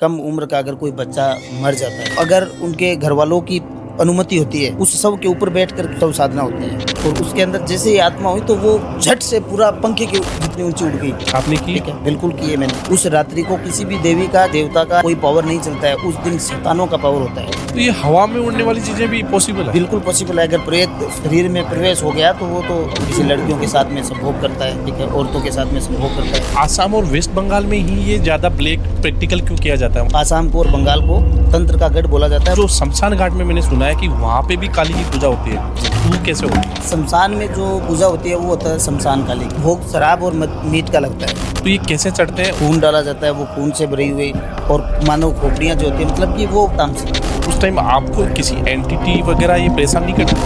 कम उम्र का अगर कोई बच्चा मर जाता है, अगर उनके घर वालों की अनुमति होती है, उस शव के ऊपर बैठकर शव साधना होती है और उसके अंदर जैसे ही आत्मा हुई तो वो झट से पूरा पंखे के जितनी ऊंची उड़ गई। आपने की? ठीक है, बिल्कुल की है मैंने। उस रात्रि को किसी भी देवी का देवता का कोई पावर नहीं चलता है, उस दिन शैतानों का पावर होता है। तो ये हवा में उड़ने वाली चीजें भी पॉसिबल है? बिल्कुल पॉसिबल है। अगर प्रेत शरीर में प्रवेश हो गया तो वो तो किसी लड़कियों के साथ में संभोग करता है, ठीक है, औरतों के साथ में संभोग करता है। आसाम और वेस्ट बंगाल में ही ये ज्यादा प्रैक्टिकल क्यों किया जाता है? आसाम को और बंगाल को तंत्र का गढ़ बोला जाता है। जो शमशान घाट में मैंने सुना है कि वहाँ पे भी काली की पूजा होती है, वो कैसे होती है? शमशान में जो पूजा होती है वो होता है शमशान काली। भोग शराब और मीट का लगता है। तो ये कैसे चढ़ते हैं? खून डाला जाता है, वो खून से भरी हुई और मानव खोपड़ियाँ जो होती है, मतलब कि वो तामसिक। उस टाइम आपको किसी एंटिटी वगैरह ये परेशान नहीं करती?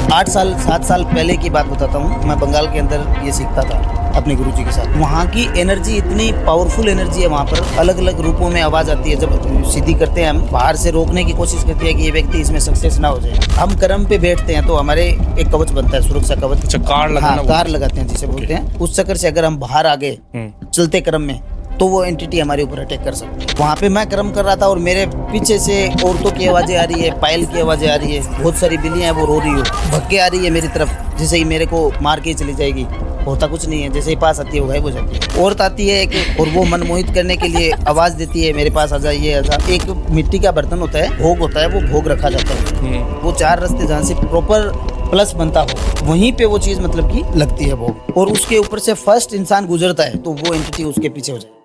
7 साल पहले की बात बताता हूँ। मैं बंगाल के अंदर ये सीखता था अपने गुरुजी के साथ। वहाँ की एनर्जी इतनी पावरफुल एनर्जी है, वहाँ पर अलग अलग रूपों में आवाज आती है। जब सीधी करते हैं हम, बाहर से रोकने की कोशिश करते हैं कि ये व्यक्ति इसमें सक्सेस ना हो जाए। हम कर्म पे बैठते हैं तो हमारे एक कवच बनता है, सुरक्षा कवच। अच्छा, कार लगाना? हाँ, कार लगाते हैं जिसे बोलते हैं। उस चक्कर से अगर हम बाहर आ गए चलते क्रम में तो वो एंटिटी हमारे ऊपर अटैक कर सकती है। वहाँ पे मैं कर्म कर रहा था और मेरे पीछे से औरतों की आवाजें आ रही है, पायल की आवाजें आ रही है, बहुत सारी बिल्लियां हैं वो रो रही हो, भग के आ रही है मेरी तरफ, जैसे ही मेरे को मार के चली जाएगी। होता कुछ नहीं है, जैसे ही पास आती है वो गायब हो जाती है। औरत आती है एक और वो मनमोहित करने के लिए आवाज देती है, मेरे पास आ जाइए। एक मिट्टी का बर्तन होता है, भोग होता है, वो भोग रखा जाता है। वो 4 रास्ते जहाँ से प्रॉपर प्लस बनता हो वहीं पे वो चीज मतलब की लगती है भोग, और उसके ऊपर से फर्स्ट इंसान गुजरता है तो वो एंटिटी उसके पीछे हो जाए।